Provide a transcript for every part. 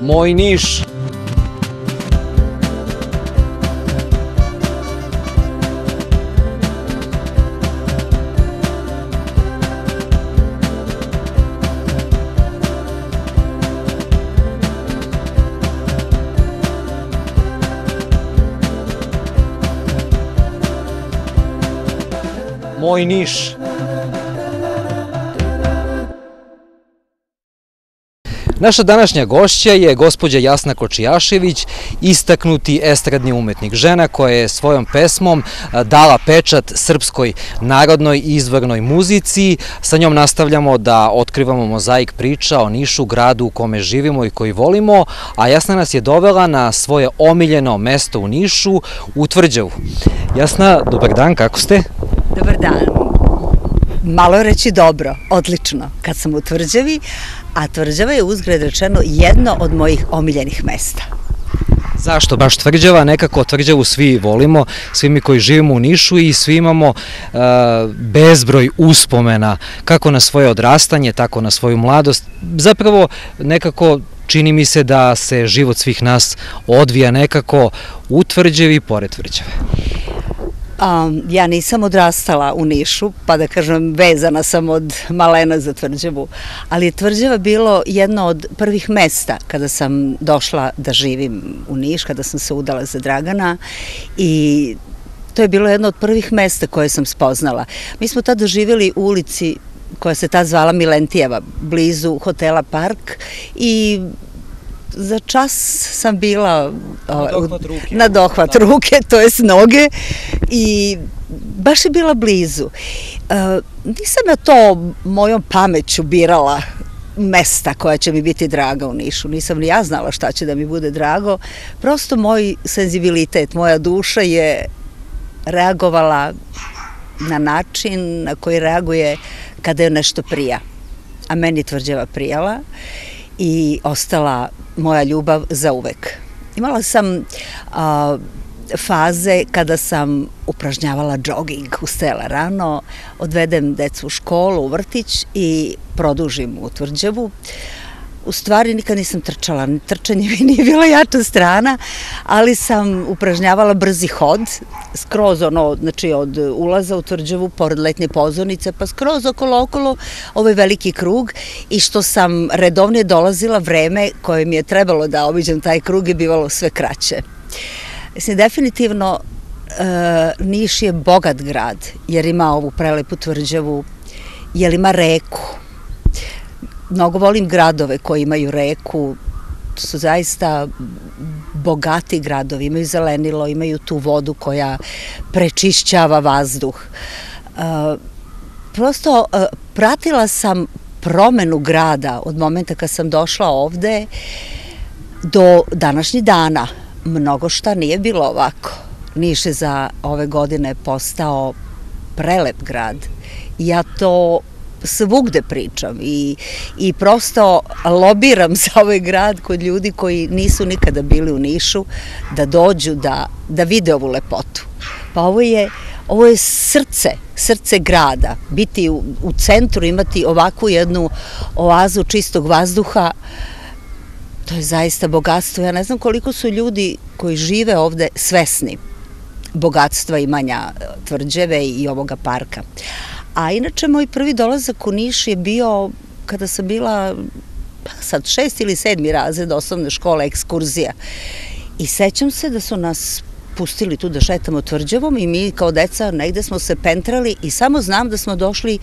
Moj Niš. Moj Niš. Naša današnja gošća je gospođa Jasna Kočijašević, istaknuti estradni umetnik. Žena koja je svojom pesmom dala pečat srpskoj narodnoj i izvornoj muzici. Sa njom nastavljamo da otkrivamo mozaik priča o Nišu, gradu u kome živimo i koji volimo, a Jasna nas je dovela na svoje omiljeno mesto u Nišu, u Tvrđavu. Jasna, dobar dan, kako ste? Dobar dan. Malo reći dobro, odlično, kad sam u Tvrđavi, a Tvrđava je uzgred rečeno jedno od mojih omiljenih mesta. Zašto baš Tvrđava? Nekako Tvrđavu svi volimo, svi mi koji živimo u Nišu i svi imamo bezbroj uspomena, kako na svoje odrastanje, tako na svoju mladost. Zapravo nekako čini mi se da se život svih nas odvija nekako u Tvrđavi i pored Tvrđave. Ja nisam odrastala u Nišu, pa da kažem vezana sam od malena za Tvrđavu, ali je Tvrđava bilo jedno od prvih mesta kada sam došla da živim u Niš, kada sam se udala za Dragana i to je bilo jedno od prvih mesta koje sam spoznala. Mi smo tada živjeli u ulici koja se tad zvala Milentijeva, blizu hotela Park i za čas sam bila na dohvat ruke, to jest noge i baš je bila blizu. Nisam ja to mojom pameću birala mesta koja će mi biti draga u Nišu. Nisam ni ja znala šta će da mi bude drago. Prosto moj senzibilitet, moja duša je reagovala na način na koji reaguje kada je nešto prija. A meni je Tvrđava prijala i ostala moja ljubav za uvek. Imala sam faze kada sam upražnjavala džoging, ustajala rano, odvedem decu u školu, u vrtić i produžim u Tvrđavu. U stvari nikad nisam trčala, trčanje mi nije bila jača strana, ali sam upražnjavala brzi hod, skroz znači od ulaza u Tvrđavu, pored letnje pozornice, pa skroz okolo ovaj veliki krug i što sam redovnije dolazila, vreme koje mi je trebalo da obiđem taj krug je bivalo sve kraće. Mislim, definitivno Niš je bogat grad, jer ima ovu prelepu Tvrđavu, jer ima reku. Mnogo volim gradove koji imaju reku, to su zaista bogati gradovi, imaju zelenilo, imaju tu vodu koja prečišćava vazduh. Prosto pratila sam promenu grada od momenta kad sam došla ovde do današnjih dana. Mnogo šta nije bilo ovako. Niš je za ove godine postao prelep grad. Ja to svugde pričam i prosto lobiram za ovaj grad kod ljudi koji nisu nikada bili u Nišu, da dođu da vide ovu lepotu. Pa ovo je srce grada. Biti u centru, imati ovakvu jednu oazu čistog vazduha, to je zaista bogatstvo. Ja ne znam koliko su ljudi koji žive ovde svesni bogatstva imanja Tvrđave i ovoga parka. A inače, moj prvi dolazak u Niš je bio kada sam bila sad 6. ili 7. razred osnovne škole, ekskurzija. I sećam se da su nas pustili tu da šetamo Tvrđavom i mi kao deca negde smo se pentrali i samo znam da smo došli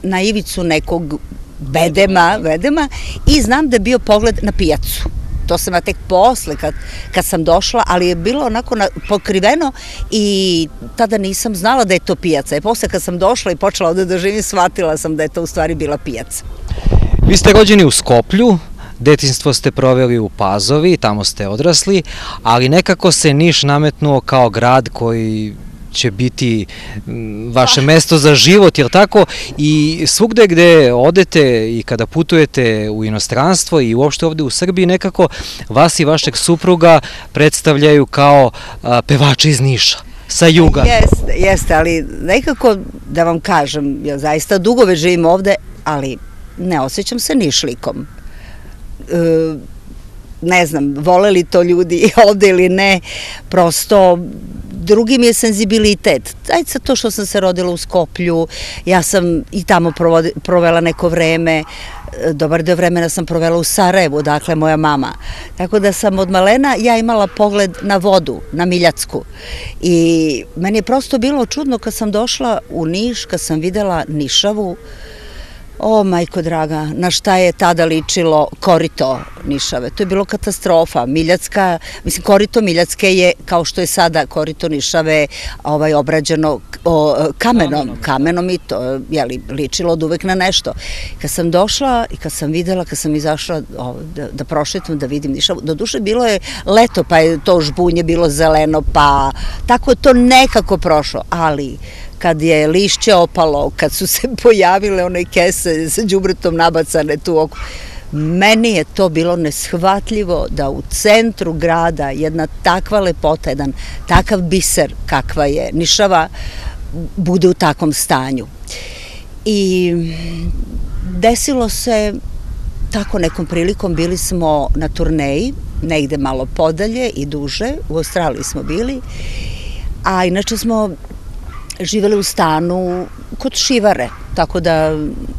na ivicu nekog bedema i znam da je bio pogled na pijacu. To sam ja tek posle kad sam došla, ali je bilo onako pokriveno i tada nisam znala da je to pijaca. I posle kad sam došla i počela ovde da živim, shvatila sam da je to u stvari bila pijaca. Vi ste rođeni u Skoplju, detinjstvo ste proveli u Pazovi, tamo ste odrasli, ali nekako se Niš nametnuo kao grad koji će biti vaše mesto za život, jel tako? I svugde gde odete i kada putujete u inostranstvo i uopšte ovde u Srbiji, nekako vas i vašeg supruga predstavljaju kao pevači iz Niša, sa juga. Jeste, ali nekako da vam kažem, ja zaista dugo već živim ovde, ali ne osjećam se Nišlikom. ne znam, voleli to ljudi ovde ili ne, prosto drugi mi je senzibilitet. Ajde sa to što sam se rodila u Skoplju, ja sam i tamo provela neko vreme, dobar deo vremena sam provela u Sarajevu, dakle moja mama. Tako da sam od malena ja imala pogled na vodu, na Miljacku. I meni je prosto bilo čudno kad sam došla u Niš, kad sam videla Nišavu, o, majko draga, na šta je tada ličilo korito Nišave. To je bilo katastrofa. Miljacka, mislim, korito Miljacke je, kao što je sada korito Nišave, obrađeno kamenom i to je ličilo od uvek na nešto. Kad sam došla i kad sam videla, kad sam izašla da prošetam, da vidim Nišavu, doduše bilo je leto, pa je to žbunje bilo zeleno, pa tako je to nekako prošlo, ali kad je lišće opalo, kad su se pojavile one kese sa đubretom nabacane tu oko, meni je to bilo neshvatljivo da u centru grada jedna takva lepota, jedan takav biser kakva je Nišava, bude u takvom stanju. I desilo se tako nekom prilikom, bili smo na turneji, negde malo podalje i duže, u Australiji smo bili, a inače smo živeli u stanu kod Šivare, tako da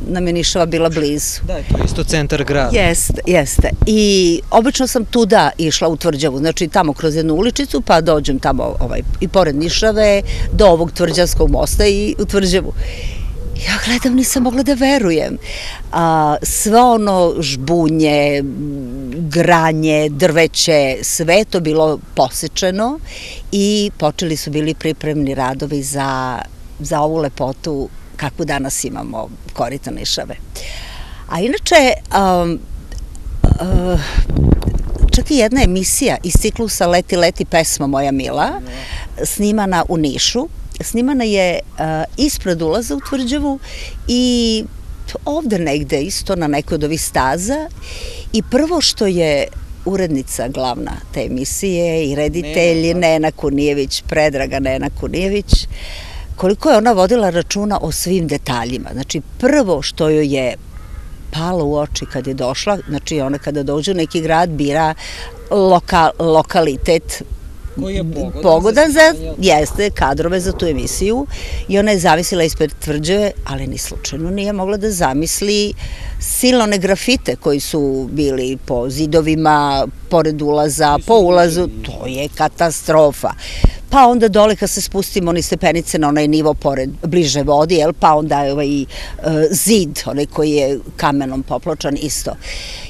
nam je Nišava bila blizu. Da, to je isto centar grada. Jeste. I obično sam tuda išla u Tvrđavu, znači tamo kroz jednu uličicu, pa dođem tamo i pored Nišave, do ovog Tvrđavskog mosta i u Tvrđavu. Ja gledam, nisam mogla da verujem. Sve ono žbunje, granje, drveće, sve to bilo posečeno i počeli su bili pripremni radovi za ovu lepotu kakvu danas imamo, korito Nišave. A inače, čak i jedna emisija iz ciklusa Leti, leti pesma moja mila, snimana u Nišu, snimana je ispred ulaza u Tvrđavu i ovde negde isto na nekoj od ovih staza i prvo što je urednica glavna te emisije i reditelj Nena Kunijević, predraga Nena Kunijević, koliko je ona vodila računa o svim detaljima. Znači prvo što joj je palo u oči kad je došla, znači ona kada dođe u neki grad bira lokalitet koji je pogodan za jeste kadrove za tu emisiju i ona je zavisila ispred Tvrđave, ali ni slučajno nije mogla da zamisli silne grafite koji su bili po zidovima, pored ulaza, po ulazu, to je katastrofa. Pa onda dole kad se spustimo oni stepenice na onaj nivo bliže vodi, pa onda ovaj zid, onaj koji je kamenom popločan isto.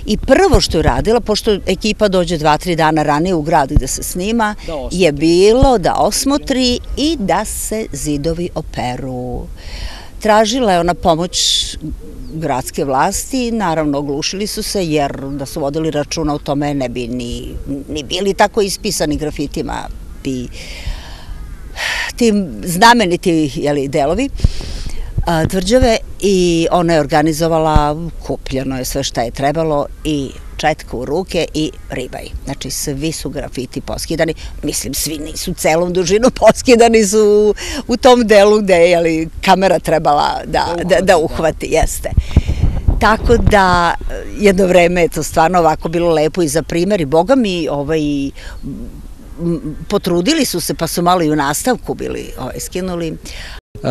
I prvo što je radila, pošto ekipa dođe 2-3 dana ranije u grad gde se snima, je bilo da osmotri i da se zidovi operu. Tražila je ona pomoć gradske vlasti, naravno oglušili su se jer da su vodili računa o tome ne bi ni bili tako ispisani grafitima tim znameniti delovi Tvrđave i ona je organizovala, kupljeno je sve šta je trebalo i četka u ruke i ribaj. Znači svi su grafiti poskidani, mislim svi nisu celom dužinu, poskidani su u tom delu gde je kamera trebala da uhvati, jeste. Tako da jedno vreme je to stvarno ovako bilo lepo i za primer i boga mi potrudili su se pa su malo i u nastavku bili skinuli.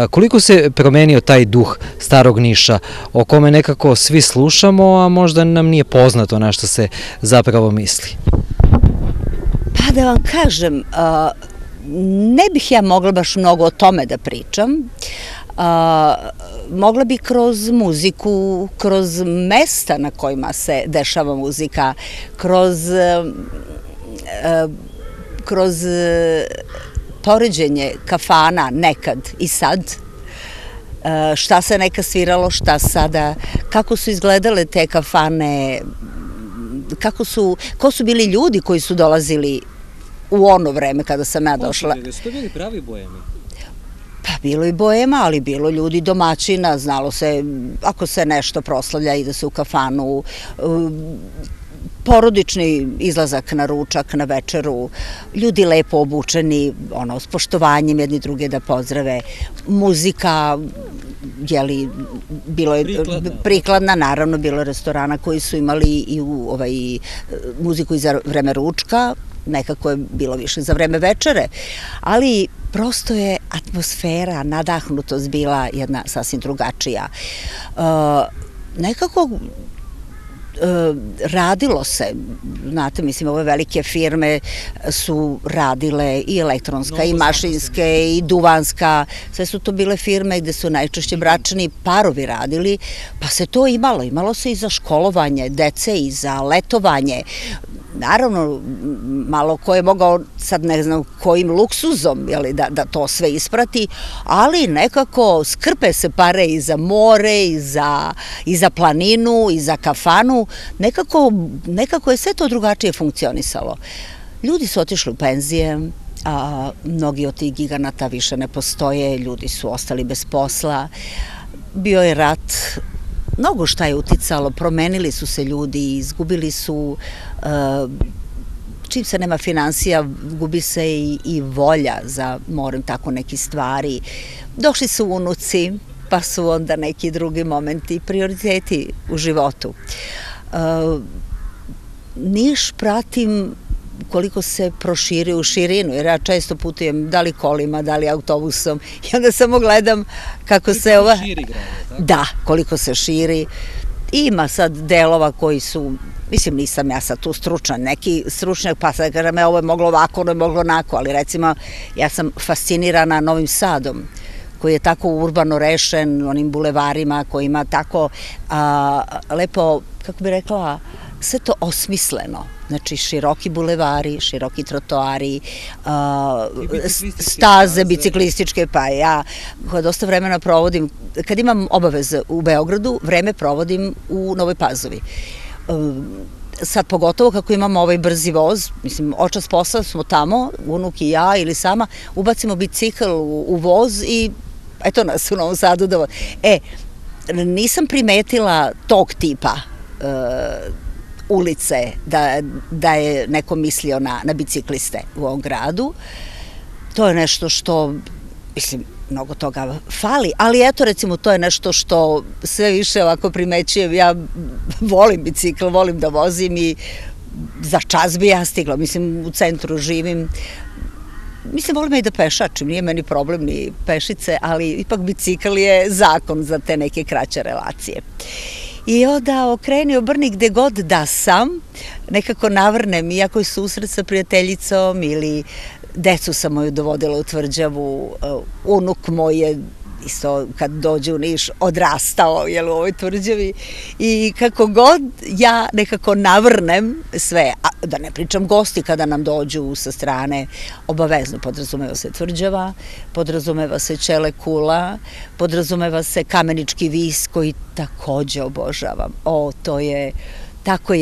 Koliko se promenio taj duh starog Niša o kome nekako svi slušamo, a možda nam nije poznato na što se zapravo misli? Pa da vam kažem, ne bih ja mogla baš mnogo o tome da pričam. Mogla bi kroz muziku, kroz mesta na kojima se dešava muzika, kroz poređenje kafana nekad i sad, šta se nekad sviralo, šta sada, kako su izgledale te kafane, ko su bili ljudi koji su dolazili u ono vreme kada sam ja došla. Su to bili pravi bojemi? Pa bilo i bojema, ali bilo ljudi domaćina, znalo se, ako se nešto proslavlja, ide se u kafanu, porodični izlazak na ručak, na večeru, ljudi lepo obučeni, s poštovanjem jedni druge da pozdrave, muzika, jeli, bilo je prikladna, naravno, bilo je restorana koji su imali i muziku i za vreme ručka, nekako je bilo više za vreme večere, ali prosto je atmosfera, nadahnutost bila jedna sasvim drugačija. Nekako radilo se, znate, mislim, ove velike firme su radile i elektronska, i mašinske, i duvanska, sve su to bile firme gde su najčešće bračni parovi radili, pa se to imalo se i za školovanje dece, i za letovanje. Naravno, malo ko je mogao, sad ne znam kojim luksuzom, da to sve isprati, ali nekako skrpe se pare i za more, i za planinu, i za kafanu, nekako je sve to drugačije funkcionisalo. Ljudi su otišli u penzije, a mnogi od tih giganata više ne postoje, ljudi su ostali bez posla, bio je rat, mnogo šta je uticalo, promenili su se ljudi, izgubili su, čim se nema finansija, gubi se i volja za morem tako neki stvari. Došli su unuci, pa su onda neki drugi momenti, prioriteti u životu. Niš pratim koliko se proširio u širinu, jer ja često putujem da li kolima, da li autobusom, i onda samo gledam kako se ova... Da, koliko se širi. Ima sad delova koji su, mislim, nisam ja sad tu stručan, neki stručnjak, pa sad kažem, ovo je moglo ovako, ovo je moglo onako, ali recimo, ja sam fascinirana Novim Sadom, koji je tako urbano rešen, onim bulevarima, koji ima tako lepo, kako bih rekla, sve to osmisleno. Znači, široki bulevari, široki trotoari, staze biciklističke, pa ja koja dosta vremena provodim, kad imam obaveze u Beogradu, vreme provodim u Novoj Pazovi. Sad pogotovo kako imamo ovaj brzi voz, mislim, očas posla smo tamo, unuk i ja ili sama, ubacimo bicikl u voz i eto nas u Novom Sadu da... nisam primetila tog tipa ulice, da je neko mislio na bicikliste u ovom gradu. To je nešto što, mislim, mnogo toga fali, ali eto, recimo, to je nešto što sve više ovako primećujem. Ja volim bicikl, volim da vozim i za čas bi ja stigla. Mislim, u centru živim. Mislim, volim i da pešačim, nije meni problem ni pešice, ali ipak bicikl je zakon za te neke kraće relacije. I onda okreni, obrni gde god da sam, nekako navrnem, iako je susret sa prijateljicom ili decu sam moju dovodila u Tvrđavu, unuk moj je isto kad dođe u Niš odrastao u ovoj Tvrđavi i kako god ja nekako navrnem sve, a da ne pričam gosti kada nam dođu sa strane, obavezno podrazumeva se Tvrđava, podrazumeva se Ćele Kula, podrazumeva se Kamenički vis koji takođe obožavam. To je tako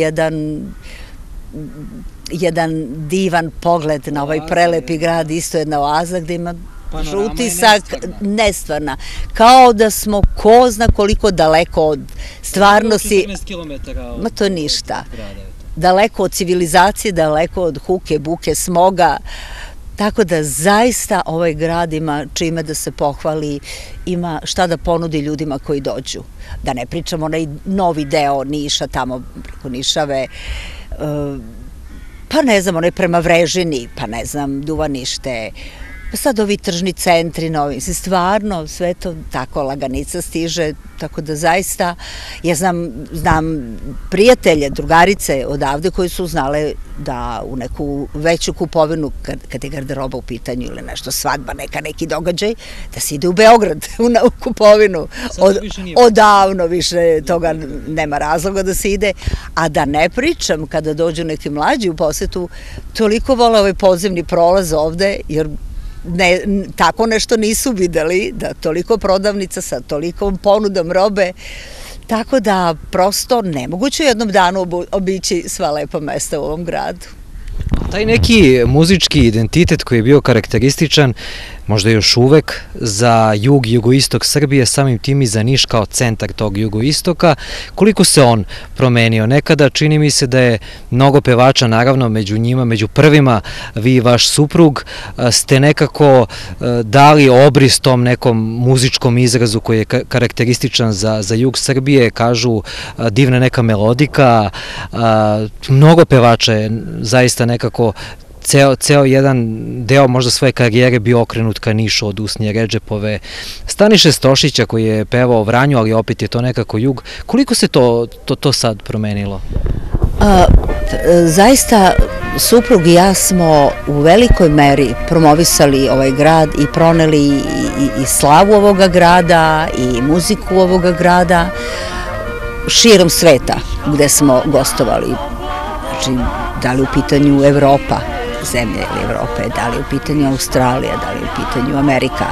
jedan divan pogled na ovaj prelepi grad, isto jedna oaza gde ima utisak nestvarna, kao da smo ko zna koliko daleko od stvarnosti, ma to je ništa, daleko od civilizacije, daleko od huke, buke, smoga, tako da zaista ovaj grad ima čime da se pohvali, ima šta da ponudi ljudima koji dođu. Da ne pričamo onaj novi deo Niša, tamo preko Nišave, pa ne znam, onaj prema Vrežini, pa ne znam, Duvanište, pa sad ovi tržni centri novi, stvarno sve to tako laganica stiže, tako da zaista, ja znam prijatelje, drugarice odavde koji su znale da u neku veću kupovinu, kad je garderoba u pitanju ili nešto, svadba, neki događaj, da se ide u Beograd u kupovinu. Odavno više toga nema razloga da se ide, a da ne pričam kada dođu neki mlađi u posetu, toliko vole ovaj podzemni prolaz ovde, jer tako nešto nisu videli, da toliko prodavnica sa tolikom ponudom robe, tako da prosto nemoguće u jednom danu obići sva lepa mesta u ovom gradu. Taj neki muzički identitet koji je bio karakterističan možda još uvek za jug i jugoistok Srbije, samim tim i za Niš kao centar tog jugoistoka. Koliko se on promenio? Nekada čini mi se da je mnogo pevača, naravno među njima, među prvima vi i vaš suprug ste nekako dali obris tom nekom muzičkom izrazu koji je karakterističan za jug Srbije, kažu divna neka melodika, mnogo pevača je zaista nekako ceo jedan deo možda svoje karijere bio okrenut ka Nišu, od Usnje Redžepove, Staniše Stošića koji je pevao o Vranju, ali opet je to nekako jug. Koliko se to sad promenilo? Zaista, suprug i ja smo u velikoj meri promovisali ovaj grad i proneli i slavu ovoga grada i muziku ovoga grada širom sveta gde smo gostovali. Znači, da li u pitanju Evropa, zemlje ili Evrope, da li u pitanju Australija, da li u pitanju Amerika.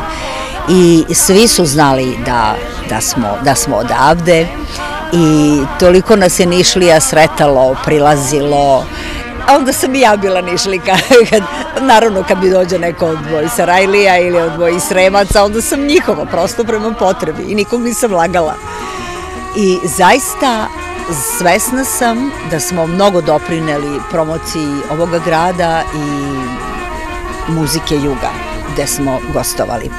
I svi su znali da smo odavde i toliko nas je Nišlija sretalo, prilazilo. A onda sam i ja bila Nišlika. Naravno, kad mi dođe neko od mojih Sarajlija ili od mojih Sremaca, onda sam njihova, prosto prema potrebi i nikog nisam lagala. I zaista svesna sam da smo mnogo doprineli promociji ovoga grada i muzike juga gde smo gostovali.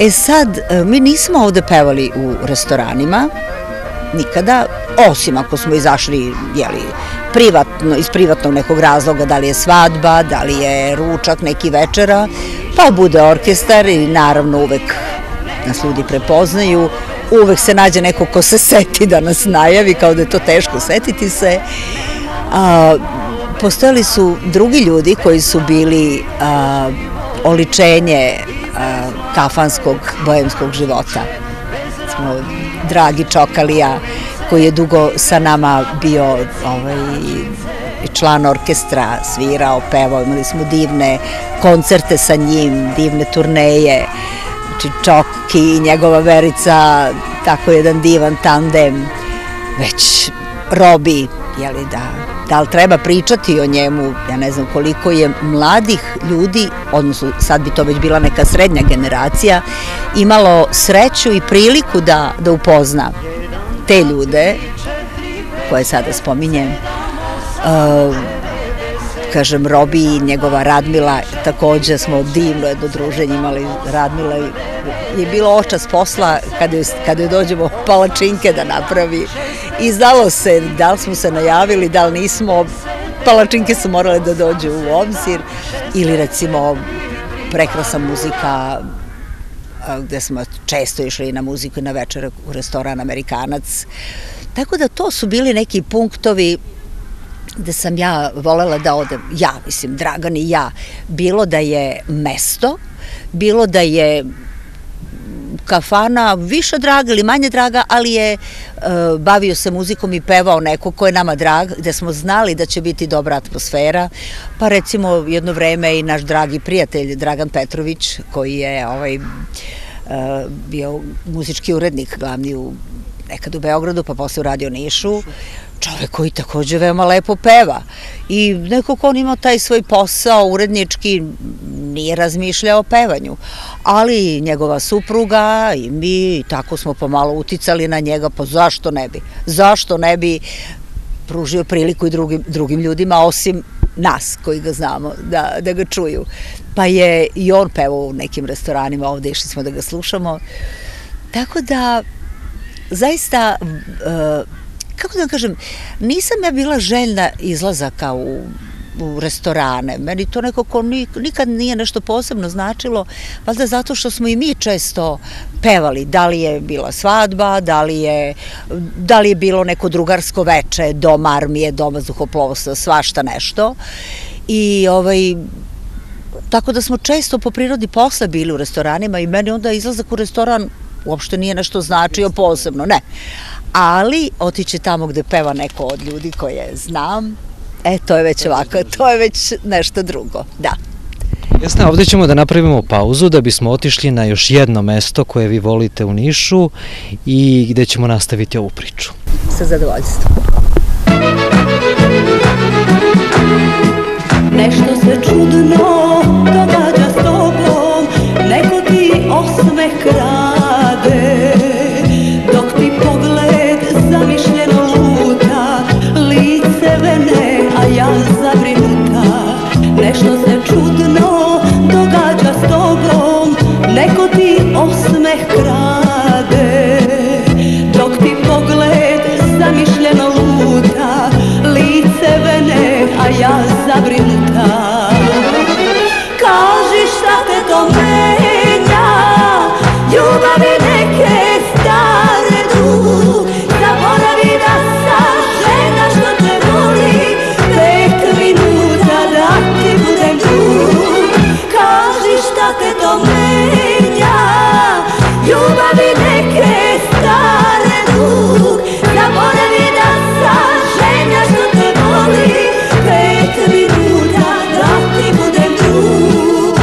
E sad, mi nismo ovde pevali u restoranima, nikada, osim ako smo izašli, iz privatnog nekog razloga, da li je svadba, da li je ručak, neki večera, pa bude orkestar i naravno uvek nas ljudi prepoznaju, uvek se nađe neko ko se seti da nas najavi, kao da je to teško setiti se. Postojali su drugi ljudi koji su bili oličenje kafanskog, bohemskog života. Dragi Čokalija, koji je dugo sa nama bio član orkestra, svirao, pevao, imali smo divne koncerte sa njim, divne turneje. Znači, Čoki i njegova Verica, tako jedan divan tandem, već Robi, da li treba pričati o njemu, ja ne znam koliko je mladih ljudi, odnosno sad bi to već bila neka srednja generacija, imalo sreću i priliku da upozna te ljude, koje sada spominjem. Kažem, Robi i njegova Radmila, takođe smo divno jedno druženje imali. Radmila je bilo očas posla kada je dođemo palačinke da napravi i znalo se da li smo se najavili, da li nismo, palačinke su morale da dođu u obzir, ili recimo prekrasna muzika gde smo često išli na muziku i na večer u restoran Amerikanac. Tako da to su bili neki punktovi gde sam ja volela da odem, Dragan i ja, bilo da je mesto, bilo da je kafana više draga ili manje draga, ali je bavio se muzikom i pevao neko ko je nama drag, gde smo znali da će biti dobra atmosfera, pa recimo jedno vreme i naš dragi prijatelj Dragan Petrović, koji je bio muzički urednik glavni nekad u Beogradu, pa posle u Radio Nišu, čovek koji takođe veoma lepo peva i neko ko on imao taj svoj posao urednički, nije razmišljao o pevanju, ali njegova supruga i mi, tako smo pomalo uticali na njega, pa zašto ne bi pružio priliku i drugim ljudima, osim nas koji ga znamo, da ga čuju. Pa je i on pevao u nekim restoranima ovde, išli smo da ga slušamo, tako da zaista, kako da vam kažem, nisam ja bila željna izlazaka u restorane. Meni to nekako nikad nije nešto posebno značilo, valjda zato što smo i mi često pevali, da li je bila svadba, da li je bilo neko drugarsko veče, dom armije, dom vazduhoplovstva, svašta nešto. I tako da smo često po prirodi posla bili u restoranima i meni onda izlazak u restoran uopšte nije nešto značio posebno, ne. Ali otići tamo gde peva neko od ljudi koje znam, to je već ovako, to je već nešto drugo, da. Jasno, ovde ćemo da napravimo pauzu da bismo otišli na još jedno mesto koje vi volite u Nišu i gde ćemo nastaviti ovu priču. Sa zadovoljstvom. Nešto se čudno događa s tobom, neko ja zabrinuta. Kaži šta te to menja, ljubavi neke stare dug. Zaboravi da sam žena što te voli, 5 minuta da ti budem drug. Kaži šta te to menja, ljubavi neke stare dug. Zaboravi da sam žena što te voli, 5 minuta da ti budem drug.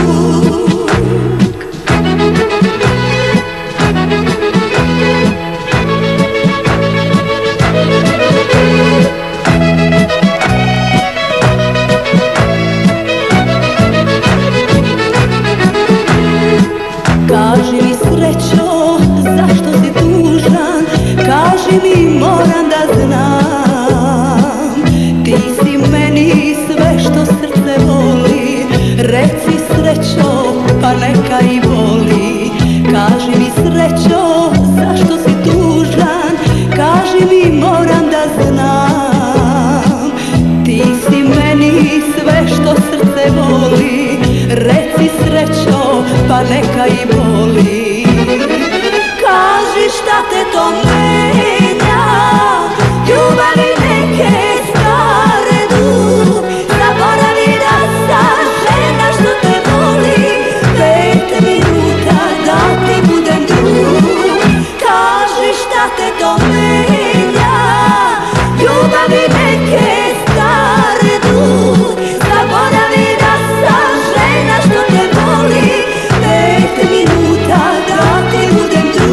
Kaži mi srećo, zašto si tužan, kaži mi moram da znam. Ti si meni sve što srce voli, reci srećo, pa neka i boli. Kaži mi srećo, zašto si tužan, kaži mi moram da znam. Ti si meni sve što srce voli, reci srećo, pa neka i boli. Kaži šta te to menja, ljubavi neke stare dug. Zaboravi da sam žena što te voli, 5 minuta da ti budem drug. Kaži šta te to menja, ljubavi neke stare dug. Zaboravi da sam žena što te voli, 5 minuta da ti budem drug.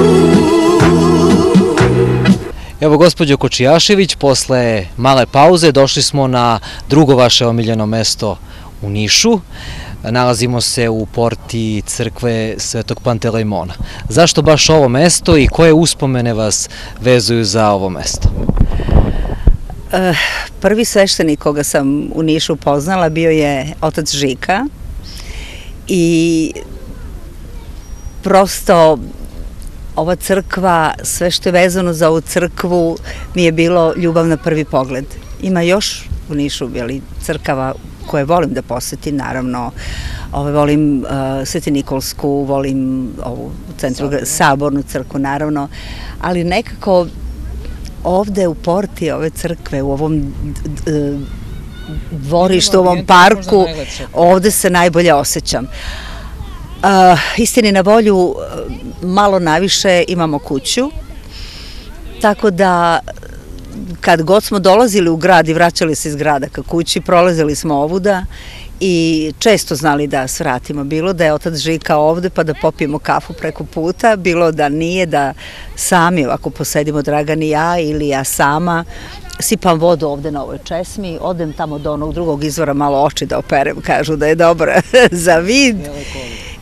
Evo, gospođo Kočijašević, posle male pauze došli smo na drugo vaše omiljeno mesto u Nišu. Nalazimo se u porti crkve Svetog Pantelejmona. Zašto baš ovo mesto i koje uspomene vas vezuju za ovo mesto? Prvi sveštenik koga sam u Nišu poznala bio je otac Žika i prosto ova crkva, sve što je vezano za ovu crkvu mi je bilo ljubav na prvi pogled. Ima još u Nišu crkava koje volim da posetim, naravno. Volim Sveti Nikolsku, volim ovu u centru Sabornu crkvu, naravno, ali nekako ovde u porti ove crkve, u ovom dvorištu, u ovom parku, ovde se najbolje osjećam. Istini na volju, malo naviše imamo kuću, tako da kad god smo dolazili u grad i vraćali se iz grada ka kući, prolazili smo ovuda i često znali da svratimo. Bilo da je otac Žika ovde pa da popijemo kafu preko puta, bilo da nije, da sami ovako posedimo Dragan i ja ili ja sama, sipam vodu ovde na ovoj česmi, odem tamo do onog drugog izvora malo oči da operem, kažu da je dobra za vid.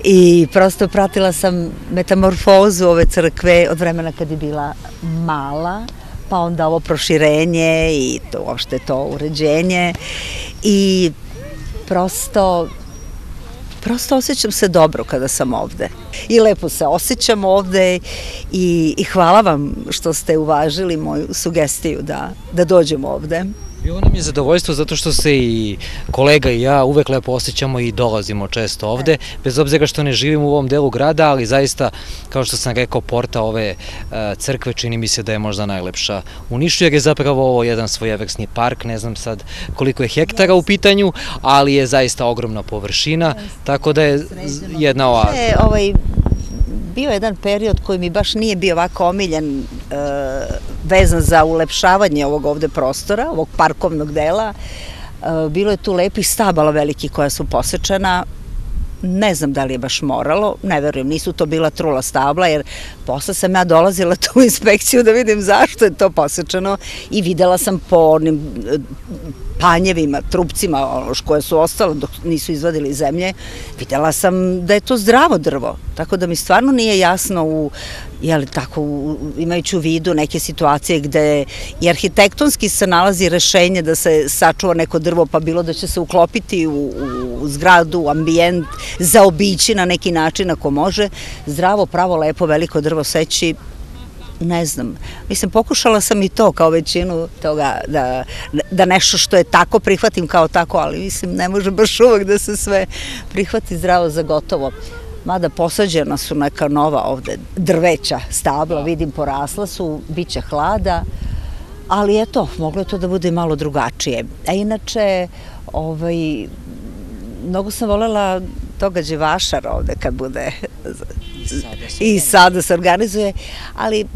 I prosto pratila sam metamorfozu ove crkve od vremena kad je bila mala, pa onda ovo proširenje i uopšte to uređenje i prosto osjećam se dobro kada sam ovde i lepo se osjećam ovde i hvala vam što ste uvažili moju sugestiju da dođem ovde. Bilo nam je zadovoljstvo zato što se i kolega i ja uvek lepo osjećamo i dolazimo često ovde, bez obzira što ne živimo u ovom delu grada, ali zaista, kao što sam rekao, porta ove crkve čini mi se da je možda najlepša u Nišu, jer je zapravo ovo jedan svojevrsni park, ne znam sad koliko je hektara u pitanju, ali je zaista ogromna površina, tako da je jedna oaza. Bio jedan period koji mi baš nije bio ovako omiljen, vezan za ulepšavanje ovog ovde prostora, ovog parkovnog dela. Bilo je tu lepih stabala velikih koja su posečena. Ne znam da li je baš moralo, ne verujem, nisu to bila trula stabla, jer posle sam ja dolazila tu u inspekciju da vidim zašto je to posečeno i videla sam po onim panjevima, trupcima koje su ostale dok nisu izvadili zemlje, videla sam da je to zdravo drvo, tako da mi stvarno nije jasno imajući u vidu neke situacije gde i arhitektonski se nalazi rešenje da se sačuva neko drvo, pa bilo da će se uklopiti u zgradu, u ambijent, zaobići na neki način ako može, zdravo, pravo, lepo, veliko drvo seći, ne znam, mislim, pokušala sam i to kao većinu toga, da nešto što je tako prihvatim kao tako, ali mislim, ne može baš uvek da se sve prihvati zdravo za gotovo. Mada posađena su neka nova ovde drveća stabla, vidim porasla su, bit će hlada, ali eto, moglo je to da bude malo drugačije. A inače, mnogo sam volela toga đevašara ovde kad bude i sada se organizuje, ali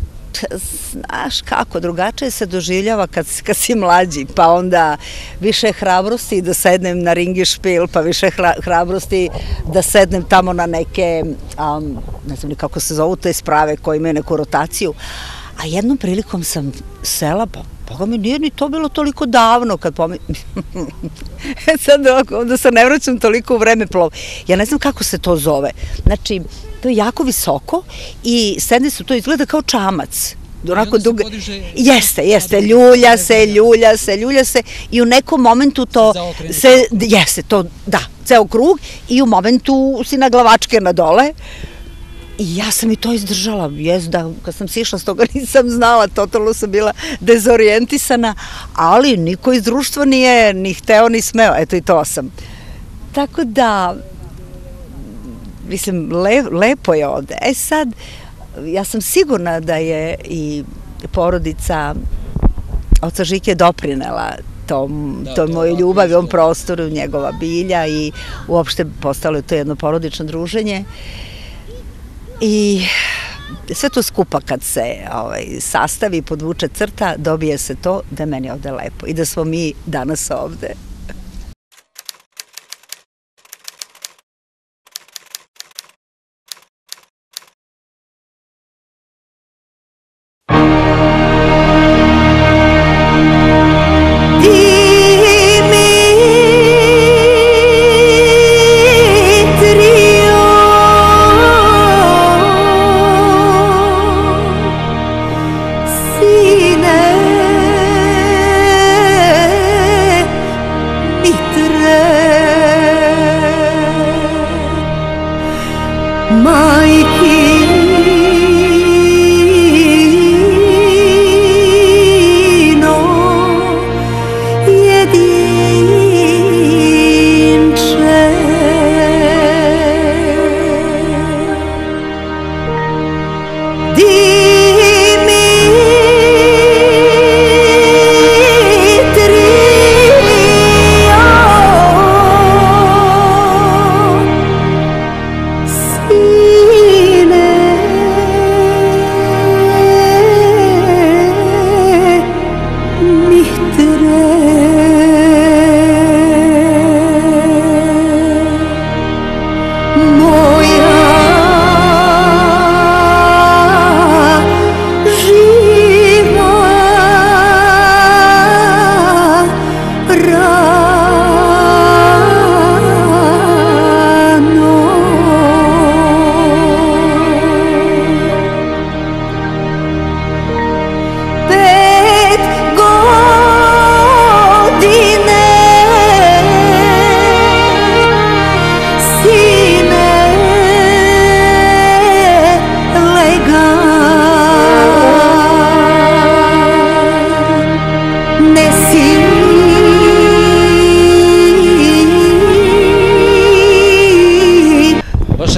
znaš kako, drugačije se doživljava kad si mlađi, pa onda više hrabrosti da sednem na ringišpil, pa više hrabrosti da sednem tamo na neke, ne znam ni kako se zovu te sprave koje imaju neku rotaciju, a jednom prilikom sam sela, pa Boga mi nije ni to bilo toliko davno kad sad onda se ne vraćam toliko u vreme ja ne znam kako se to zove, znači to je jako visoko i sedne su, to izgleda kao čamac. Onako dugo, jeste, ljulja se i u nekom momentu to se, jeste, to, da, ceo krug i u momentu si na glavačke na dole i ja sam i to izdržala, da, kad sam sišla s toga nisam znala, totalno sam bila dezorijentisana, ali niko iz društva nije ni hteo ni smeo, eto i to sam. Tako da, mislim, lepo je ovde. Sad, ja sam sigurna da je i porodica oca Žike doprinela toj mojoj ljubavi, ovom prostoru, njegova bilja i uopšte postalo je to jedno porodično druženje. I sve to skupa kad se sastavi, podvuče crta, dobije se to da je meni ovde lepo i da smo mi danas ovde.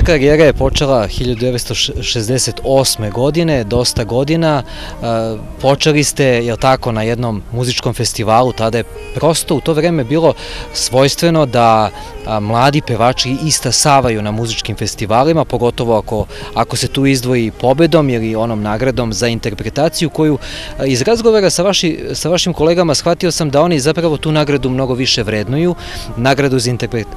Karijera je počela 1968. godine, dosta godina. Počeli ste, jel tako, na jednom muzičkom festivalu, tada je prosto u to vreme bilo svojstveno da mladi pevači istasavaju na muzičkim festivalima, pogotovo ako se tu izdvoji pobedom ili onom nagradom za interpretaciju koju iz razgovora sa vašim kolegama shvatio sam da oni zapravo tu nagradu mnogo više vrednuju, nagradu za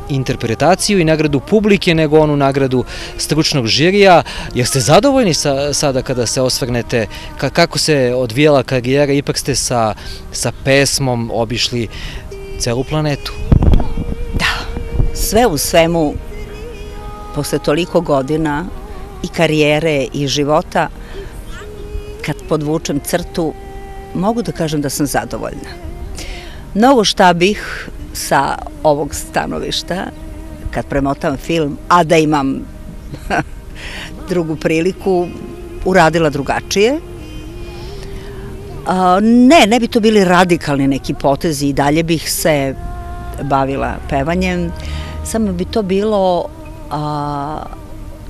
interpretaciju i nagradu publike nego onu nagradu stručnog žirija. Jeste zadovoljni sada kada se osvrnete kako se odvijala karijera, ipak ste sa pesmom obišli celu planetu? Da, sve u svemu, posle toliko godina i karijere i života, kad podvučem crtu, mogu da kažem da sam zadovoljna. Mnogo šta bih sa ovog stanovišta, kad premotam film, a da imam drugu priliku, uradila drugačije, Ne bi to bili radikalni neki potezi i dalje bih se bavila pevanjem, samo bi to bilo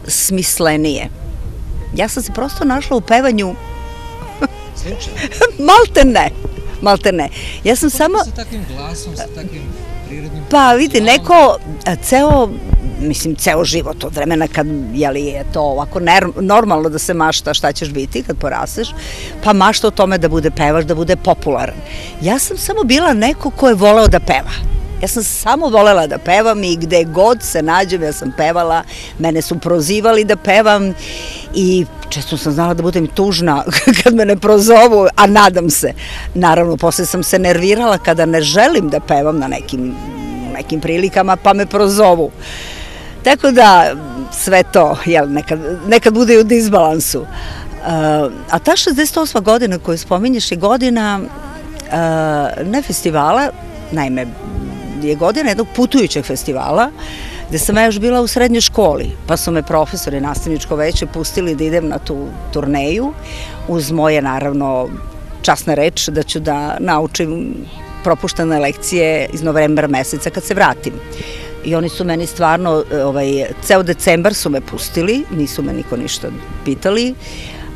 smislenije. Ja sam se prosto našla u pevanju malte ne. Ja sam samo... Sa takvim glasom, sa takvim prirodnim... Pa vidi, ceo život od vremena kad je to ovako normalno da se mašta šta ćeš biti kad porasteš, pa mašta o tome da bude pevač, da bude popularan. Ja sam samo bila neko ko je voleo da peva. Ja sam samo volela da pevam i gde god se nađem ja sam pevala, mene su prozivali da pevam i često sam znala da budem tužna kad me ne prozovu, a nadam se. Naravno, posle sam se nervirala kada ne želim da pevam na nekim prilikama pa me prozovu. Tako da sve to nekad bude i u disbalansu. A ta 68. godina koju spominješ je godina ne festivala, naime je godina jednog putujućeg festivala gde sam ja još bila u srednjoj školi, pa su me profesori nastavničko veće pustili da idem na tu turneju uz moje naravno časna reč da ću da naučim propuštene lekcije iz novembra meseca kad se vratim. I oni su meni stvarno, ceo decembar su me pustili, nisu me niko ništa pitali,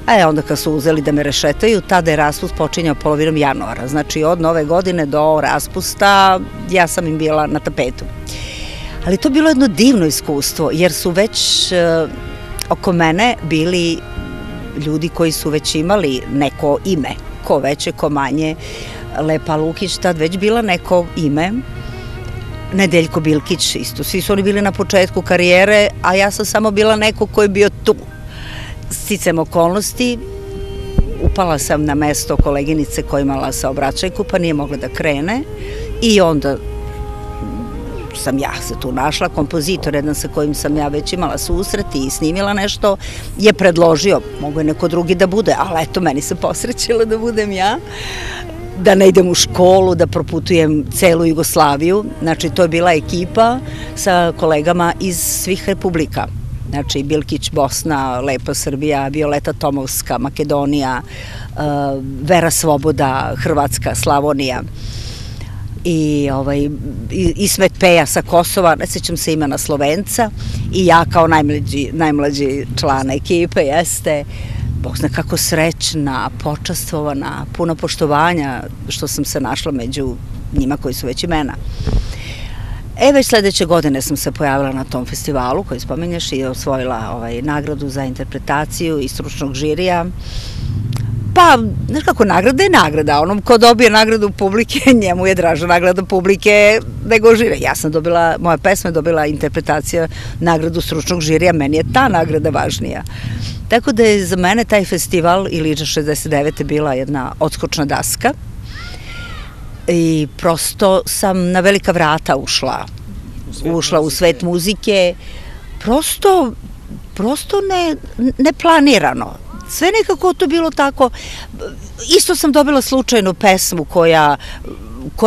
a onda kad su uzeli da me rešetaju, tada je raspust počinjao polovinom januara. Znači od nove godine do raspusta ja sam im bila na tapetu. Ali to je bilo jedno divno iskustvo, jer su već oko mene bili ljudi koji su već imali neko ime, ko veće, ko manje. Lepa Lukić tad već bila neko ime, Nedeljko Bilkić isto. Svi su oni bili na početku karijere, a ja sam samo bila neko ko je bio tu. Sticam okolnosti, upala sam na mesto koleginice koja imala saobraćajku, pa nije mogla da krene i onda sam ja se tu našla. Kompozitor jedan sa kojim sam ja već imala susret i snimila nešto je predložio, mogu je neko drugi da bude, ali eto, meni se posrećilo da budem ja, da ne idem u školu, da proputujem celu Jugoslaviju. Znači, to je bila ekipa sa kolegama iz svih republika. Znači, Bilkić, Bosna, Lepa Srbija, Violeta Tomovska, Makedonija, Vera Svoboda, Hrvatska, Slavonija i Ismet Peja sa Kosova, ne sećam se imena Slovenca i ja kao najmlađi član ekipe jeste. Bog zna kako srećna, počastvovana, puno poštovanja što sam se našla među njima koji su već imena. Već sledeće godine sam se pojavila na tom festivalu koji spominješ i osvojila nagradu za interpretaciju i stručnog žirija. Pa, znaš kako, nagrada je nagrada. Onom ko dobije nagradu publike, njemu je draža nagrada publike nego žirija. Ja sam dobila, moja pesma je dobila interpretacija nagradu stručnog žirija, meni je ta nagrada važnija. Tako da je za mene taj festival Ilidža 69. bila jedna odskočna daska i prosto sam na velika vrata ušla u svet muzike, prosto neplanirano. Sve nekako to bilo tako. Isto sam dobila slučajnu pesmu koja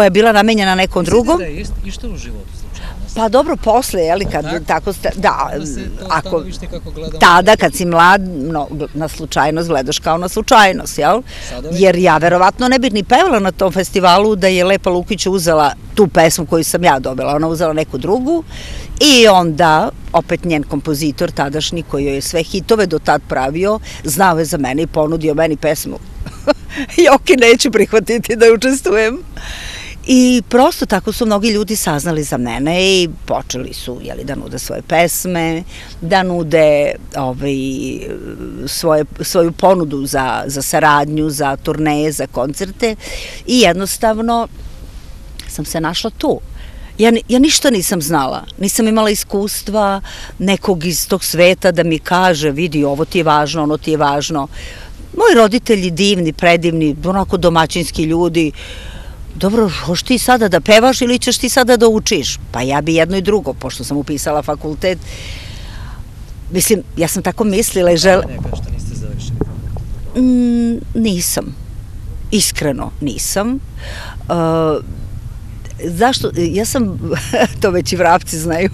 je bila namenjena nekom drugom. Da je išta u životu slučajnost? Pa dobro, posle, jeli, kad tako ste, da, tada kad si mlad, na slučajnost gledaš kao na slučajnost, jel? Jer ja verovatno ne bih ni pevala na tom festivalu da je Lepa Lukić uzela tu pesmu koju sam ja dobila, ona uzela neku drugu i onda opet njen kompozitor tadašnji koji je sve hitove do tad pravio, znao je za mene i ponudio meni pesmu. Joki, neću prihvatiti da učestvujem. I prosto tako su mnogi ljudi saznali za mene i počeli su da nude svoje pesme, da nude svoju ponudu za saradnju, za turneje, za koncerte i jednostavno sam se našla tu. Ja ništa nisam znala, nisam imala iskustva nekog iz tog sveta da mi kaže vidi ovo ti je važno, ono ti je važno. Moji roditelji divni, predivni, onako domaćinski ljudi. Dobro, hoš ti sada da pevaš ili ćeš ti sada da učiš? Pa ja bi jedno i drugo, pošto sam upisala fakultet. Mislim, ja sam tako mislila i žela... Ne, kao što niste završili fakultet? Nisam. Iskreno nisam. Zašto? Ja sam, to već i vrapci znaju,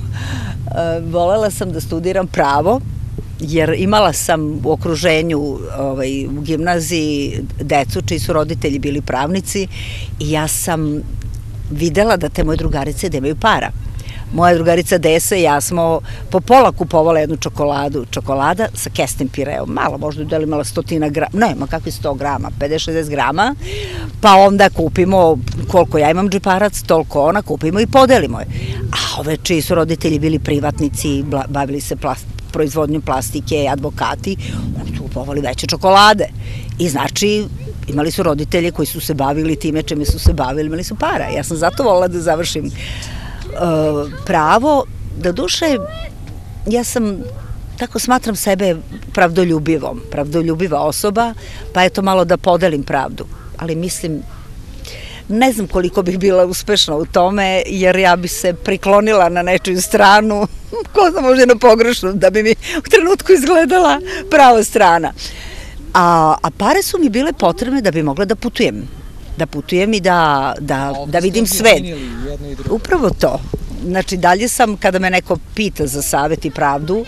volela sam da studiram pravo jer imala sam u okruženju u gimnaziji decu čiji su roditelji bili pravnici i ja sam videla da te moje drugarice da imaju para. Moja drugarica Desa i ja smo po pola kupovala jednu čokoladu. Čokolada sa kestim pireom. Malo, možda je imala 100 grama, nema kakvi 100 grama, 50-60 grama. Pa onda kupimo, koliko ja imam džeparac, toliko ona, kupimo i podelimo je. A ove čiji su roditelji bili privatnici, bavili se proizvodnjom plastike, advokati, oni su kupovali veće čokolade. I znači, imali su roditelje koji su se bavili time čime su se bavili, imali su para. Ja sam zato volila da završim pravo. Da duše, ja sam, tako smatram sebe pravdoljubiva osoba, pa eto malo da podelim pravdu. Ali mislim, ne znam koliko bih bila uspešna u tome, jer ja bi se priklonila na nečiju stranu, ko zna možda na pogrešnu, da bi mi u trenutku izgledala prava strana. A pare su mi bile potrebne da bi mogla da putujem. Da putujem i da vidim svet. Upravo to. Znači, dalje sam, kada me neko pita za savet i pravdu,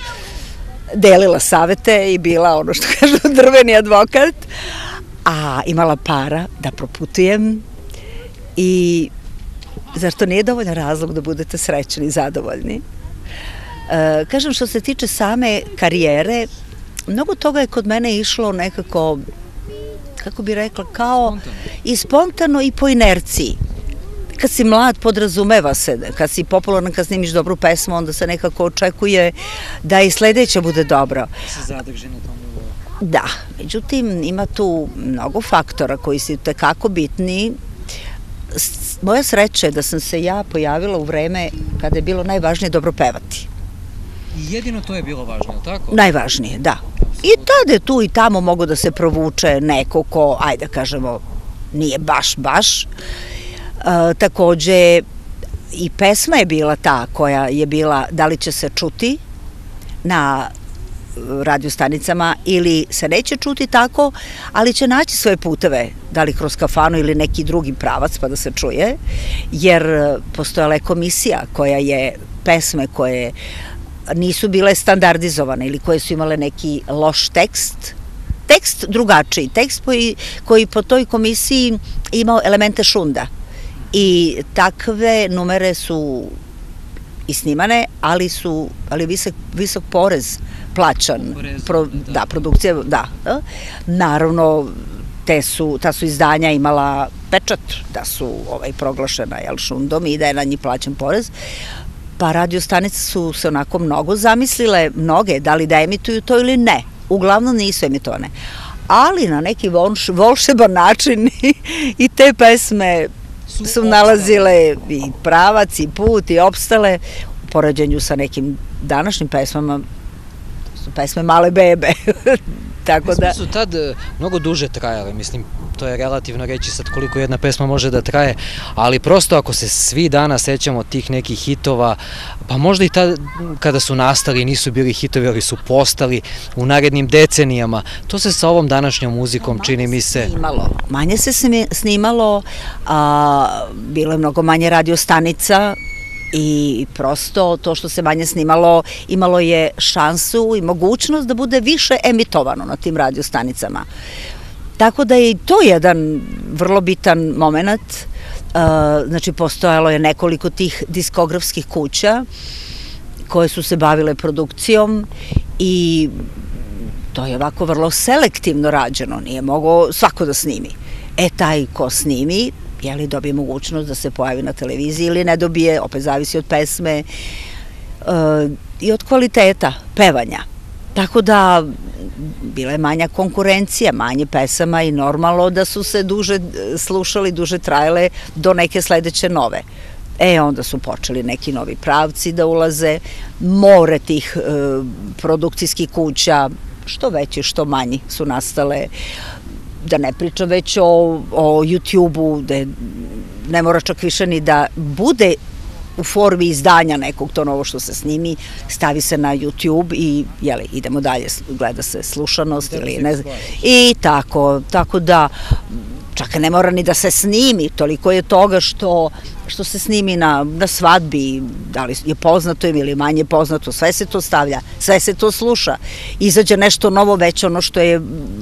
delila savete i bila, ono što kažu, drveni advokat, a imala para da proputujem i zar to nije dovoljan razlog da budete srećni i zadovoljni? Kažem, što se tiče same karijere, mnogo toga je kod mene išlo nekako, kako bi rekla, kao i spontano i po inerciji. Kad si mlad, podrazumeva se, kad si popularan, kad snimiš dobru pesmu, onda se nekako očekuje da i sledeća bude dobro. Se zadrži na tom nivou. Da, međutim, ima tu mnogo faktora koji su tekako bitni. Moja sreća je da sam se ja pojavila u vreme kada je bilo najvažnije dobro pevati. I jedino to je bilo važno, tako? Najvažnije, da. I tada je tu i tamo mogo da se provuče neko ko, ajde da kažemo, nije baš. Takođe, i pesma je bila ta koja je bila da li će se čuti na radiostanicama ili se neće čuti tako, ali će naći svoje puteve, da li kroz kafanu ili neki drugi pravac pa da se čuje, jer postojala je komisija koja je pesme koje nisu bile standardizovane ili koje su imale neki loš tekst drugačiji, tekst koji po toj komisiji imao elemente šunda. I takve numere su i snimane, ali visok porez plaćan. Da, produkcija, da. Naravno, ta su izdanja imala pečat da su proglašena šundom i da je na njih plaćan porez. Pa radiostanice su se onako mnogo zamislile, mnoge, da li da emituju to ili ne. Uglavnom nisu emitovane. Ali na neki volšeban način i te pesme su nalazile i pravac i put i opstale u poređenju sa nekim današnjim pesmama, to su pesme male bebe. Pesme su tad mnogo duže trajale, mislim, to je relativno reći sad koliko jedna pesma može da traje, ali prosto ako se svi danas sećamo tih nekih hitova, pa možda i tad kada su nastali nisu bili hitovi, ali su postali u narednim decenijama, to se sa ovom današnjom muzikom čini mi se... Manje se snimalo, bilo je mnogo manje radiostanica, i prosto to što se manje snimalo imalo je šansu i mogućnost da bude više emitovano na tim radiostanicama. Tako da je i to jedan vrlo bitan moment. Znači, postojalo je nekoliko tih diskografskih kuća koje su se bavile produkcijom i to je ovako vrlo selektivno rađeno, nije mogao svako da snimi. Taj ko snimi, dobije mogućnost da se pojavi na televiziji ili ne dobije, opet zavisi od pesme i od kvaliteta pevanja. Tako da bila je manja konkurencija, manje pesama i normalno da su se duže slušali, duže trajale do neke sledeće nove. Onda su počeli neki novi pravci da ulaze, more tih produkcijskih kuća, što veći, što manji su nastale. Da ne pričam već o YouTube-u, gde ne mora čak više ni da bude u formi izdanja nekog, to novo što se snimi, stavi se na YouTube i idemo dalje, gleda se slušanost ili ne znam. I tako da čak ne mora ni da se snimi, toliko je toga što što se snimi na svadbi, da li je poznato im ili manje poznato, sve se to stavlja, sve se to sluša. Izađe nešto novo, već ono što je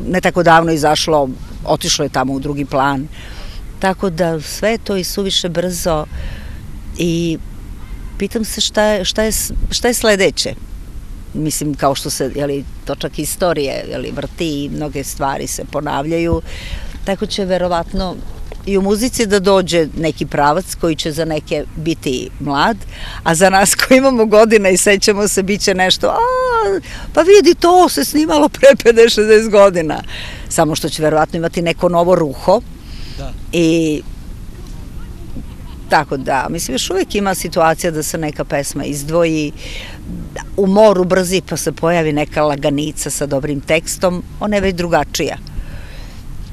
ne tako davno izašlo, otišlo je tamo u drugi plan. Tako da sve je to i suviše brzo i pitam se šta je sledeće. Mislim, kao što se, točak istorije vrti i mnoge stvari se ponavljaju, tako će verovatno i u muzici da dođe neki pravac koji će za neke biti mlad, a za nas koji imamo godine i sećamo se, bit će nešto, pa vidi, to se snimalo pre 50-60 godina. Samo što će verovatno imati neko novo ruho. I tako da, mislim, još uvijek ima situacija da se neka pesma izdvoji, u moru brzi pa se pojavi neka laganica sa dobrim tekstom, ona je već drugačija.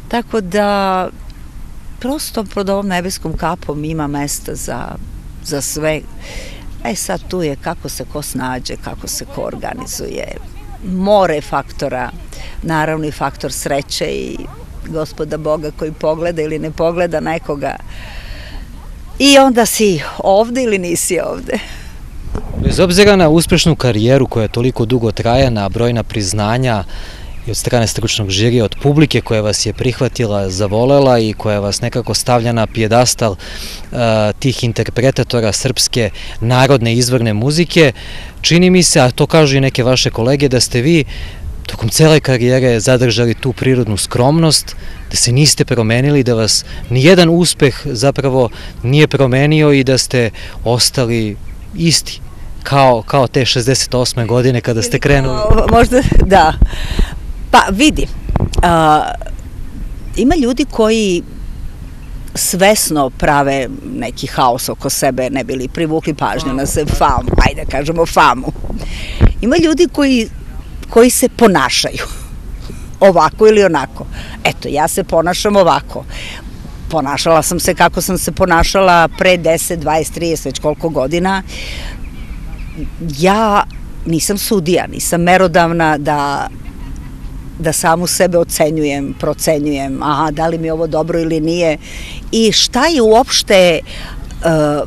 Tako da, prosto pod ovom nebeskom kapom ima mesta za sve. Sad tu je kako se ko snađe, kako se ko organizuje. More faktora, naravno i faktor sreće i Gospoda Boga koji pogleda ili ne pogleda nekoga. I onda si ovde ili nisi ovde. Bez obzira na uspešnu karijeru koja toliko dugo traje, na brojna priznanja i od strane stručnog žirija, od publike koja vas je prihvatila, zavolela i koja vas nekako stavlja na pijedastal tih interpretatora srpske narodne izvorne muzike, čini mi se, a to kažu i neke vaše kolege, da ste vi tokom cele karijere zadržali tu prirodnu skromnost, da se niste promenili, da vas nijedan uspeh zapravo nije promenio i da ste ostali isti, kao te 68. godine kada ste krenuli. Možda, da. Pa vidi, ima ljudi koji svesno prave neki haos oko sebe, ne bi li privukli pažnju na sebe, famu, ajde kažemo famu. Ima ljudi koji se ponašaju ovako ili onako. Eto, ja se ponašam ovako. Ponašala sam se kako sam se ponašala pre 10, 20, 30, već koliko godina. Ja nisam sudija, nisam merodavna da samu sebe ocenjujem, procenjujem, da li mi je ovo dobro ili nije. I šta je uopšte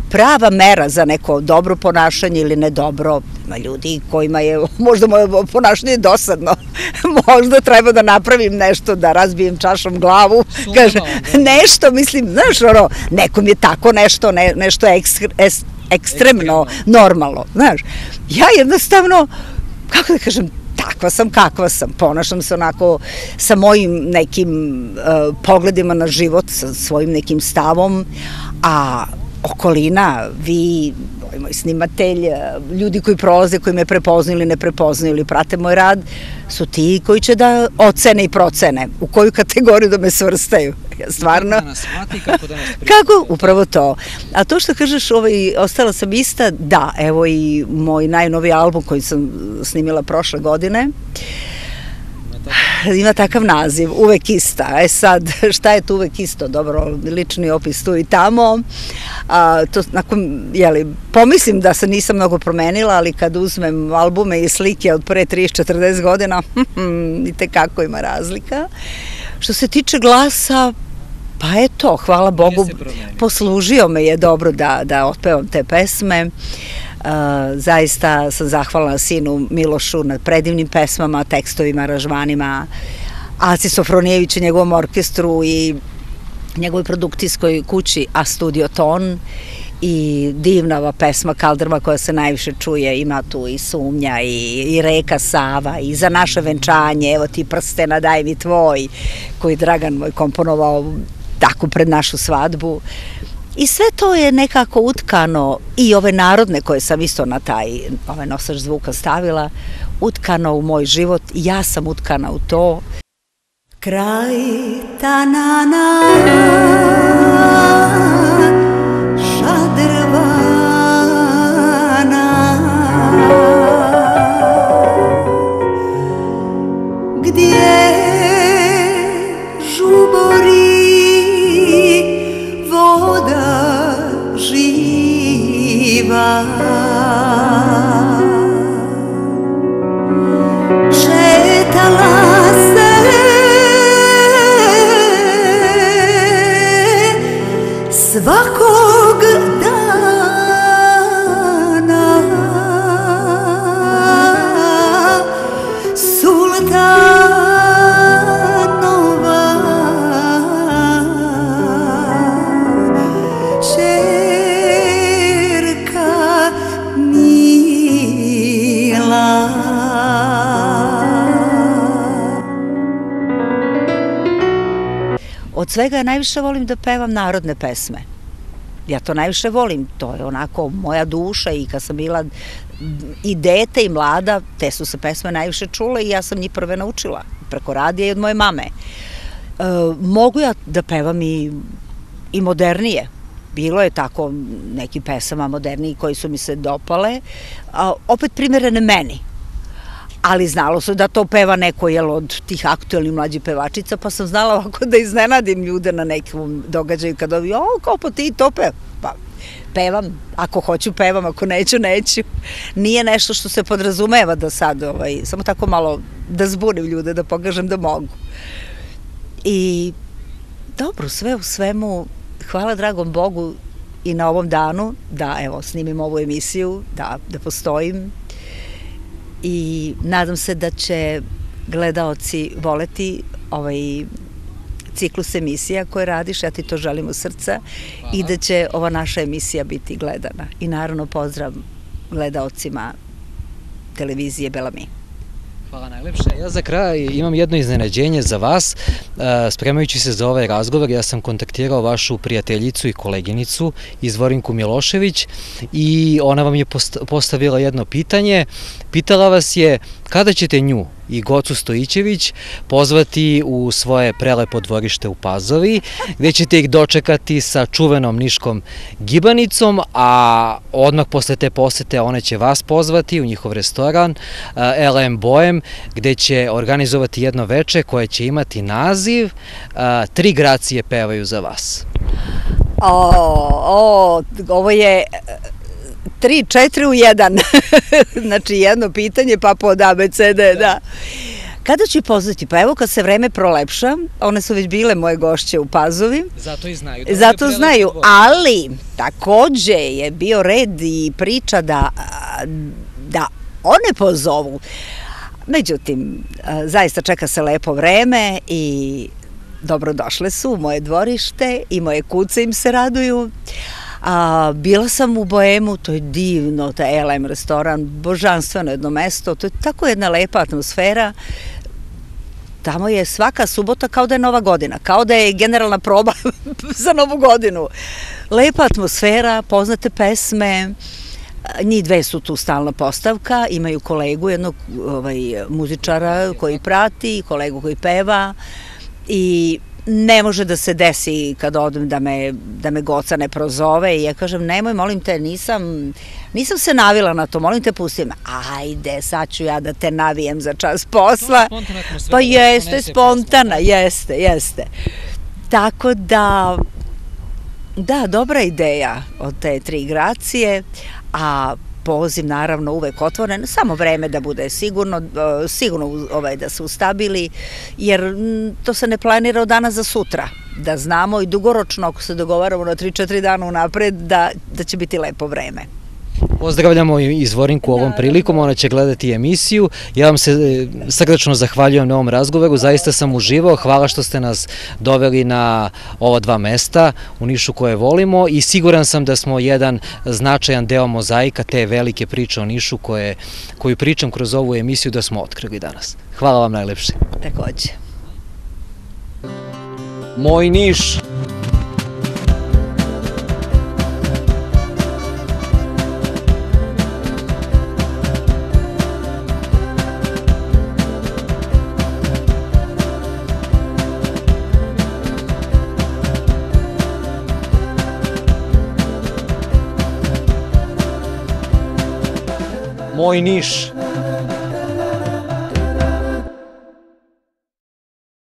prava mera za neko dobro ponašanje ili nedobro? Ima ljudi kojima je možda moje ponašanje dosadno, možda treba da napravim nešto, da razbijem čašom glavu, kaže, nešto, mislim, znaš, nekom je tako nešto ekstremno normalno, znaš. Ja jednostavno, kako da kažem, takva sam kakva sam, ponašam se onako sa mojim nekim pogledima na život, sa svojim nekim stavom, a okolina, vi, moj snimatelj, ljudi koji prolaze, koji me prepoznaju ili ne prepoznaju ili prate moj rad, su ti koji će da ocene i procene u koju kategoriju da me svrstaju. Stvarno. Kako da nas shvati, kako da nas prihvati. Kako? Upravo to. A to što kažeš, ostala sam ista, da, evo i moj najnoviji album koji sam snimila prošle godine, ima takav naziv, Uvek ista. Sad, šta je tu uvek isto? Dobro, lični opis tu i tamo. To, pomislim da se nisam mnogo promenila, ali kad uzmem albume i slike od pre 30-40 godina, i tekako ima razlika. Što se tiče glasa, pa eto, hvala Bogu, poslužio me je dobro da otpevam te pesme. Zaista sam zahvalna sinu Milošu na predivnim pesmama, tekstovima, aranžmanima, Aci Sofronijeviću, njegovom orkestru i njegovoj produkcijskoj kući A Studio Ton, i divna ova pesma Kaldrma koja se najviše čuje, ima tu i Sumnja i Reka Sava i Za naše venčanje, evo ti prstena daj mi tvoj, koji Dragan moj komponovao tako pred našu svadbu. I sve to je nekako utkano, i ove narodne koje sam isto na ovaj nosač zvuka stavila, utkano u moj život, ja sam utkana u to. Kraj tanana šadrvana, gdje žubori voda živa, šetala se svakog dana. od svega ja najviše volim da pevam narodne pesme. Ja to najviše volim, to je onako moja duša i kad sam bila i dete i mlada, te su se pesme najviše čule i ja sam njih prve naučila, preko radija i od moje mame. Mogu ja da pevam i modernije. Bilo je tako neki pesama moderniji koji su mi se dopale, opet primerene meni. Ali znalo se da to peva neko od tih aktuelnih mlađih pevačica, pa sam znala ovako da iznenadim ljude na nekom događaju kad ovi, kao pa ti to peva. Pa pevam, ako hoću pevam, ako neću, neću. Nije nešto što se podrazumeva da sad, samo tako malo da zbunim ljude, da pokažem da mogu. I dobro, sve u svemu, hvala dragom Bogu i na ovom danu da, evo, snimim ovu emisiju, da postojim i nadam se da će gledaoci voleti ovaj ciklus emisija koje radiš, ja ti to želim u srca. Hvala. I da će ova naša emisija biti gledana. I naravno pozdrav gledaocima televizije Belami. Hvala najlepše. Ja za kraj imam jedno iznenađenje za vas. Spremajući se za ovaj razgovor, ja sam kontaktirao vašu prijateljicu i koleginicu Izvorinku Milošević i ona vam je postavila jedno pitanje. Pitala vas je kada ćete nju i Gocu Stojićević pozvati u svoje prelepo dvorište u Pazovi, gde ćete ih dočekati sa čuvenom niškom gibanicom, a odmah posle te posete one će vas pozvati u njihov restoran LM Bohem, gde će organizovati jedno veče koje će imati naziv Tri gracije pevaju za vas. Ovo je 3-4 u 1. Znači jedno pitanje pa pod ABCD, da. Kada ću ih pozvati? Pa evo kad se vreme prolepša, one su već bile moje gošće u Pazovi. Zato i znaju. Zato znaju, ali takođe je bio red i priča da one pozovu. Međutim, zaista čeka se lepo vreme i dobrodošle su u moje dvorište i moje kuce im se raduju. Bila sam u Bohemu, to je divno, taj LM restoran, božanstveno jedno mesto, to je tako jedna lepa atmosfera. Tamo je svaka subota kao da je Nova godina, kao da je generalna proba za Novu godinu. Lepa atmosfera, poznate pesme, njih dve su tu stalna postavka, imaju kolegu, jednog muzičara koji prati, kolegu koji peva i ne može da se desi kad odem da me Goca ne prozove i ja kažem nemoj, molim te, nisam se navila na to, molim te pusti me. Ajde, sad ću ja da te navijem za čas posla. Pa jeste, spontana, jeste. Tako da, dobra ideja od te tri gracije, a poziv naravno uvek otvoren, samo vreme da bude sigurno da se ustabili, jer to se ne planira od danas za sutra, da znamo i dugoročno ako se dogovaramo na 3-4 dana unapred da će biti lepo vreme. Pozdravljamo Izvorinku ovom prilikom, ona će gledati emisiju. Ja vam se srdačno zahvaljujem na ovom razgovoru, zaista sam uživao, hvala što ste nas doveli na ova dva mesta u Nišu koje volimo i siguran sam da smo jedan značajan deo mozaika te velike priče o Nišu koju pričam kroz ovu emisiju da smo otkrili danas. Hvala vam najlepše. Takođe. Moj Niš! Moj Niš!